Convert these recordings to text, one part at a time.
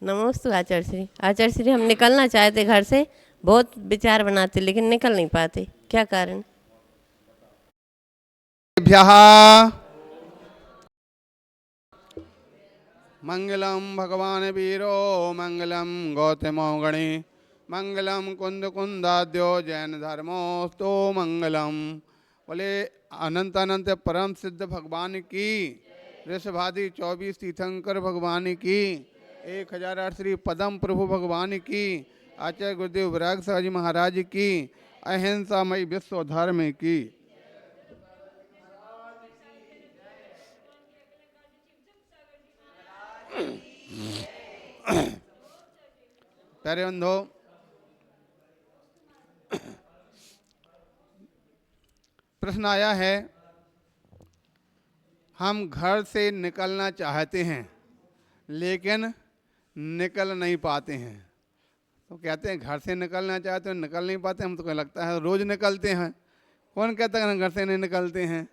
नमोस्तु आचार्य श्री। आचार्य श्री, हम निकलना चाहते घर से, बहुत विचार बनाते लेकिन निकल नहीं पाते, क्या कारण? मंगलम भगवान वीरो मंगलम गौतमो गणे मंगलम कुंद कुंदाद्यो जैन धर्मोस्तु मंगलम। बोले अनंत अनंत परम सिद्ध भगवान की, ऋषभादि 24 तीर्थंकर भगवान की, 1008 श्री पदम प्रभु भगवान की, आचार्य गुरुदेव विराग साहब जी महाराज की, अहिंसामय विश्व धर्म की। प्यारे बंधो, प्रश्न आया है, हम घर से निकलना चाहते हैं लेकिन निकल नहीं पाते हैं। तो कहते हैं घर से निकलना चाहते हैं, निकल नहीं पाते। हम तो क्या लगता है रोज निकलते हैं। कौन कहता है घर से नहीं निकलते हैं?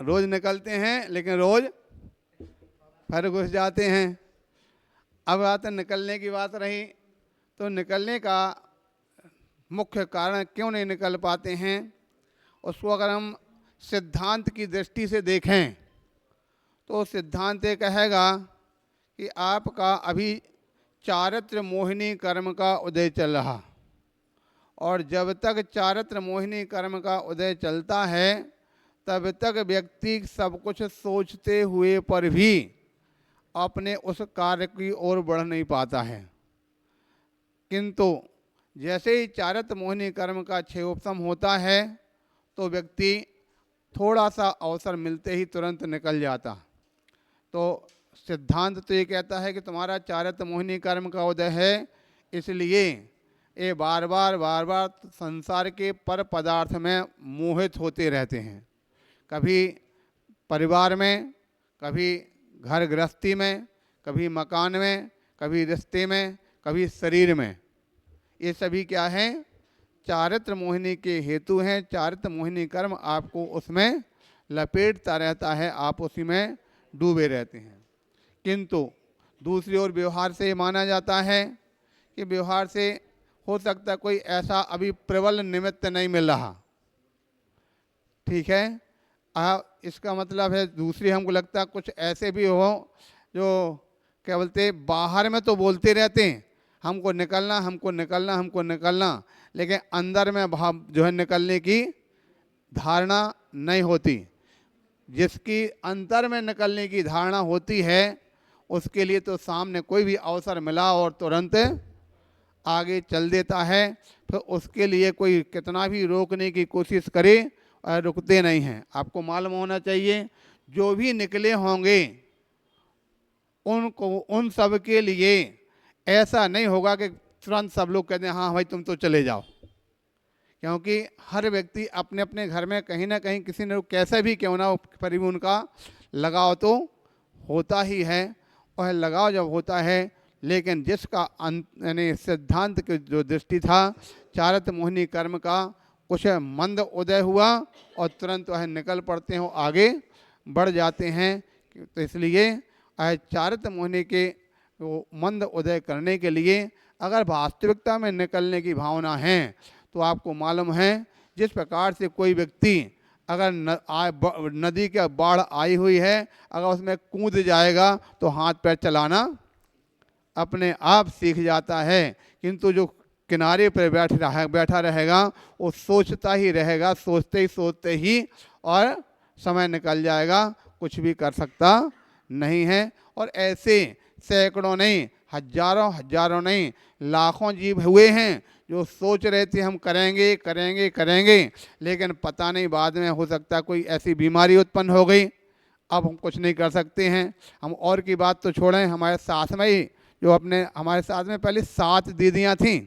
रोज निकलते हैं लेकिन रोज फिर घुस जाते हैं। अब बात निकलने की बात रही, तो निकलने का मुख्य कारण क्यों नहीं निकल पाते हैं, उसको अगर हम सिद्धांत की दृष्टि से देखें तो सिद्धांत ये कहेगा कि आपका अभी चारित्र मोहिनी कर्म का उदय चल रहा, और जब तक चारित्र मोहिनी कर्म का उदय चलता है तब तक व्यक्ति सब कुछ सोचते हुए पर भी अपने उस कार्य की ओर बढ़ नहीं पाता है। किंतु जैसे ही चारित्र मोहिनी कर्म का क्षयोपशम होता है तो व्यक्ति थोड़ा सा अवसर मिलते ही तुरंत निकल जाता। तो सिद्धांत तो ये कहता है कि तुम्हारा चारित्र मोहिनी कर्म का उदय है, इसलिए ये बार बार संसार के पर पदार्थ में मोहित होते रहते हैं। कभी परिवार में, कभी घर गृहस्थी में, कभी मकान में, कभी रिश्ते में, कभी शरीर में। ये सभी क्या है? चारित्र मोहिनी के हेतु हैं। चारित्र मोहिनी कर्म आपको उसमें लपेटता रहता है, आप उसी में डूबे रहते हैं। किंतु दूसरी ओर व्यवहार से माना जाता है कि व्यवहार से हो सकता है कोई ऐसा अभी प्रबल निमित्त नहीं मिल रहा, ठीक है। इसका मतलब है दूसरी हमको लगता है कुछ ऐसे भी हो जो क्या बोलते बाहर में तो बोलते रहते हैं हमको निकलना, हमको निकलना, हमको निकलना, लेकिन अंदर में भाव जो है निकलने की धारणा नहीं होती। जिसकी अंतर में निकलने की धारणा होती है उसके लिए तो सामने कोई भी अवसर मिला और तुरंत आगे चल देता है। फिर उसके लिए कोई कितना भी रोकने की कोशिश करे और रुकते नहीं हैं। आपको मालूम होना चाहिए जो भी निकले होंगे उनको, उन सब के लिए ऐसा नहीं होगा कि तुरंत सब लोग कहते हैं हाँ भाई तुम तो चले जाओ, क्योंकि हर व्यक्ति अपने अपने घर में कहीं ना कहीं किसी ने कैसे भी क्यों ना पर भी उनका लगाव तो होता ही है। और लगाव जब होता है, लेकिन जिसका यानी सिद्धांत की जो दृष्टि था चारित्र मोहिनी कर्म का कुछ मंद उदय हुआ और तुरंत वह निकल पड़ते हैं, आगे बढ़ जाते हैं। तो इसलिए चारित्र मोहिनी के मंद उदय करने के लिए अगर वास्तविकता में निकलने की भावना है तो आपको मालूम है जिस प्रकार से कोई व्यक्ति अगर नदी के बाढ़ आई हुई है, अगर उसमें कूद जाएगा तो हाथ पैर चलाना अपने आप सीख जाता है। किंतु जो किनारे पर बैठा रहेगा वो सोचता ही रहेगा, सोचते ही और समय निकल जाएगा, कुछ भी कर सकता नहीं है। और ऐसे सैकड़ों नहीं, हजारों नहीं, लाखों जीव हुए हैं जो सोच रहे थे हम करेंगे करेंगे करेंगे, लेकिन पता नहीं बाद में हो सकता कोई ऐसी बीमारी उत्पन्न हो गई, अब हम कुछ नहीं कर सकते हैं। हम और की बात तो छोड़ें, हमारे साथ में ही जो हमारे साथ में पहले 7 दीदियाँ थीं,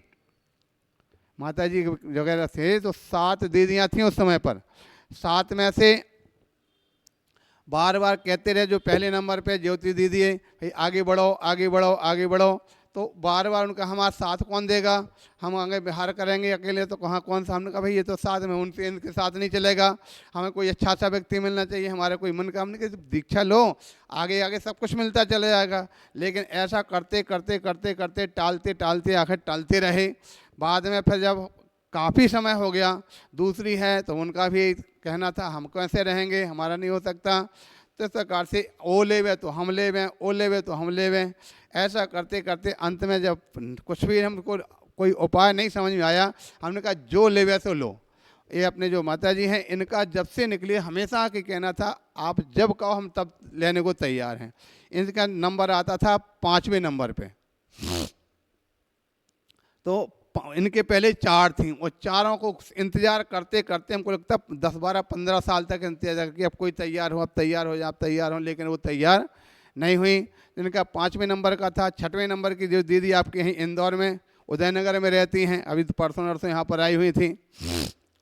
माता जी वगैरह थे, तो 7 दीदियाँ थीं उस समय पर। 7 में से बार बार कहते रहे जो पहले नंबर पे ज्योति दीदी है, आगे बढ़ो आगे बढ़ो आगे बढ़ो, तो बार बार उनका हमारा साथ कौन देगा, हम आगे बिहार करेंगे अकेले तो कहाँ कौन सा। हमने कहा भाई ये तो साथ में उनके इनके साथ नहीं चलेगा, हमें कोई अच्छा सा व्यक्ति मिलना चाहिए, हमारा कोई मन का। हमने कहा दीक्षा लो, आगे आगे सब कुछ मिलता चला जाएगा। लेकिन ऐसा करते करते करते करते टालते टालते आखिर टालते रहे। बाद में फिर जब काफ़ी समय हो गया, दूसरी है तो उनका भी कहना था हम कैसे रहेंगे, हमारा नहीं हो सकता। तो इस प्रकार से ओ लेवे तो हम लेवें, ओ लेवे तो हम लेवें, ऐसा करते करते अंत में जब कुछ भी हमको कोई उपाय नहीं समझ में आया, हमने कहा जो लेवे सो लो। ये अपने जो माता जी हैं इनका जब से निकली हमेशा के कहना था आप जब कहो हम तब लेने को तैयार हैं। इनका नंबर आता था 5वें नंबर पे। तो इनके पहले 4 थी, और चारों को इंतज़ार करते करते हमको लगता 10, 12, 15 साल तक इंतजार कि अब कोई तैयार हो, अब तैयार हो जाए, अब तैयार हो, लेकिन वो तैयार नहीं हुई। इनका 5वें नंबर का था। 6वें नंबर की जो दीदी आपके यहीं इंदौर में उदयनगर में रहती हैं, अभी तो परसों नरसों यहाँ पर आई हुई थी,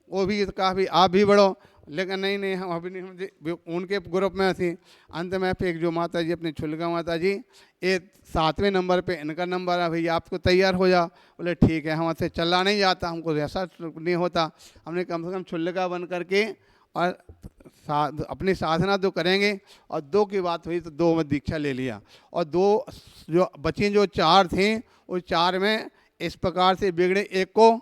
वो भी कहा भी आप भी बढ़ो, लेकिन नहीं नहीं हम अभी नहीं, हम उनके ग्रुप में थी। अंत में फिर एक जो माता जी अपनी छुलगा माता जी, ये 7वें नंबर पे इनका नंबर है, भैया आपको तैयार हो जा। बोले ठीक है, हमसे चला नहीं जाता, हमको ऐसा नहीं होता। हमने कम से कम छुलगा बन करके और अपनी साधना तो करेंगे। और 2 की बात हुई तो 2 में दीक्षा ले लिया। और 2 जो बची जो 4 थी, उस 4 में इस प्रकार से बिगड़े, एक को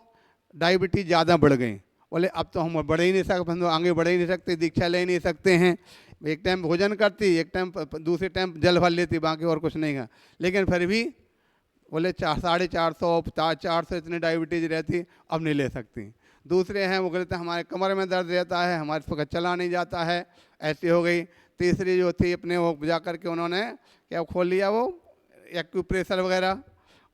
डायबिटीज़ ज़्यादा बढ़ गई। बोले अब तो हम बढ़ ही नहीं सकते, हम तो आगे बढ़ ही नहीं सकते, दीक्षा ले ही नहीं सकते हैं। एक टाइम भोजन करती, एक टाइम दूसरे टाइम जल भर लेती, बाकी और कुछ नहीं है। लेकिन फिर भी बोले 450, 400 इतनी डायबिटीज़ रहती, अब नहीं ले सकती। दूसरे हैं वो कहते हमारे कमर में दर्द रहता है, हमारे वक्त चला नहीं जाता है, ऐसी हो गई। तीसरी जो थी अपने वो जा कर के उन्होंने क्या खोल लिया, वो एक्यूप्रेशर वगैरह,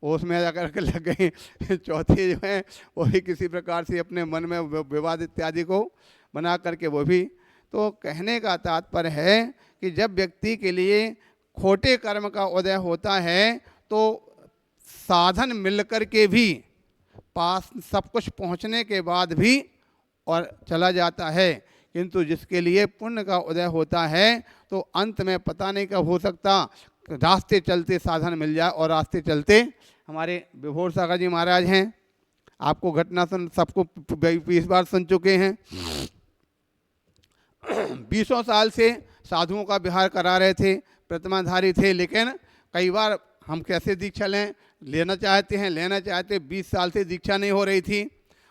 उसमें जा कर के लग गई। चौथी जो है वो भी किसी प्रकार से अपने मन में विवाद इत्यादि को बना करके वो भी। तो कहने का तात्पर्य है कि जब व्यक्ति के लिए खोटे कर्म का उदय होता है तो साधन मिलकर के भी पास सब कुछ पहुंचने के बाद भी और चला जाता है, किंतु जिसके लिए पुण्य का उदय होता है तो अंत में पता नहीं कब हो सकता रास्ते चलते साधन मिल जाए। और रास्ते चलते हमारे विभोर सागर जी महाराज हैं, आपको घटना सुन सबको 20 बार सुन चुके हैं। 20 साल से साधुओं का विहार करा रहे थे, प्रतिमाधारी थे, लेकिन कई बार हम कैसे दीक्षा लेना चाहते हैं, लेना चाहते 20 साल से दीक्षा नहीं हो रही थी।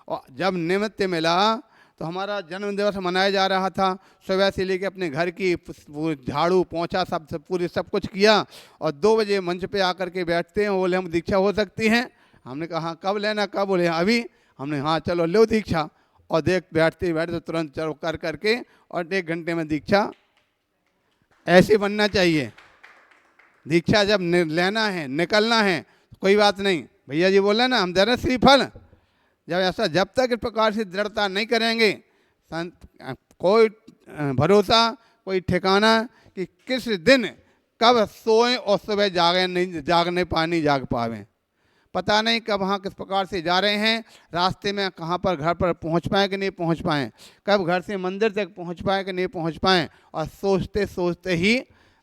और जब निमित्त मिला तो हमारा जन्म दिवस मनाया जा रहा था, सुबह से लेकर अपने घर की झाड़ू पोंछा सब पूरी सब कुछ किया। और 2 बजे मंच पे आकर के बैठते हैं, बोले हम दीक्षा हो सकती हैं। हमने कहा हाँ कब लेना, कब? बोले अभी। हमने हाँ चलो लो दीक्षा। और बैठते बैठते तुरंत चलो कर करके और 1 घंटे में दीक्षा। ऐसे बनना चाहिए। दीक्षा जब लेना है, निकलना है, कोई बात नहीं, भैया जी बोले ना हम दे रहे श्रीफल। जब तक इस प्रकार से दृढ़ता नहीं करेंगे, कोई भरोसा, कोई ठिकाना कि किस दिन कब सोएं और सुबह जाग पावें, पता नहीं कब हाँ किस प्रकार से जा रहे हैं, रास्ते में कहाँ पर घर पर पहुँच पाएँ कि नहीं पहुँच पाएँ, कब घर से मंदिर तक पहुँच पाएँ कि नहीं पहुँच पाएँ, और सोचते सोचते ही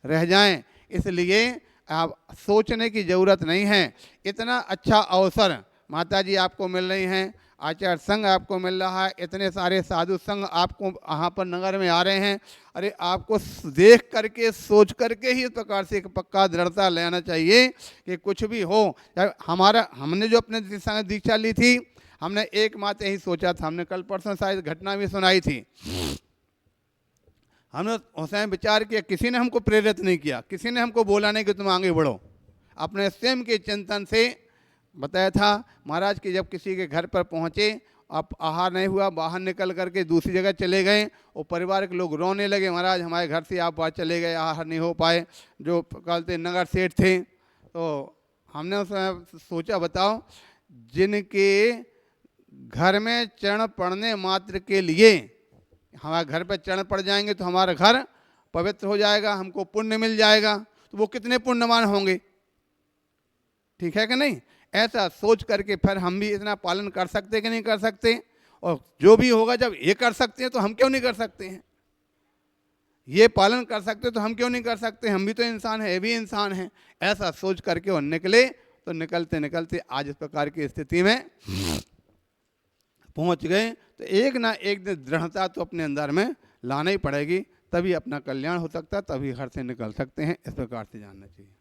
रह जाएं। इसलिए आप सोचने की ज़रूरत नहीं है। इतना अच्छा अवसर माता जी आपको मिल रही हैं, आचार्य संघ आपको मिल रहा है, इतने सारे साधु संघ आपको यहाँ पर नगर में आ रहे हैं। अरे आपको देख करके सोच करके ही इस प्रकार से एक पक्का दृढ़ता लेना चाहिए कि कुछ भी हो। हमने जो अपने दीक्षा ली थी, हमने एक मात्र यही सोचा था। हमने कल परसों शायद घटना भी सुनाई थी। हमने हुसैन विचार किया, किसी ने हमको प्रेरित नहीं किया, किसी ने हमको बोला नहीं कि तुम आगे बढ़ो। अपने स्वयं के चिंतन से बताया था। महाराज कि जब किसी के घर पर पहुँचे, अब आहार नहीं हुआ, बाहर निकल करके दूसरी जगह चले गए, और परिवार के लोग रोने लगे, महाराज हमारे घर से आप बाहर चले गए, आहार नहीं हो पाए। जो कहते नगर सेठ थे, तो हमने उसमें सोचा बताओ, जिनके घर में चरण पड़ने मात्र के लिए हमारे घर पर चरण पड़ जाएंगे तो हमारा घर पवित्र हो जाएगा, हमको पुण्य मिल जाएगा, तो वो कितने पुण्यवान होंगे। ठीक है कि नहीं? ऐसा सोच करके फिर हम भी इतना पालन कर सकते कि नहीं कर सकते। और जो भी होगा, जब ये कर सकते हैं तो हम क्यों नहीं कर सकते हैं? ये पालन कर सकते तो हम क्यों नहीं कर सकते? हम भी तो इंसान हैं, ये भी इंसान हैं। ऐसा सोच करके वो निकले तो निकलते निकलते आज इस प्रकार की स्थिति में पहुंच गए। तो एक ना एक दिन दृढ़ता तो अपने अंदर में लाना ही पड़ेगी, तभी अपना कल्याण हो सकता है, तभी घर से निकल सकते हैं। इस प्रकार से जानना चाहिए।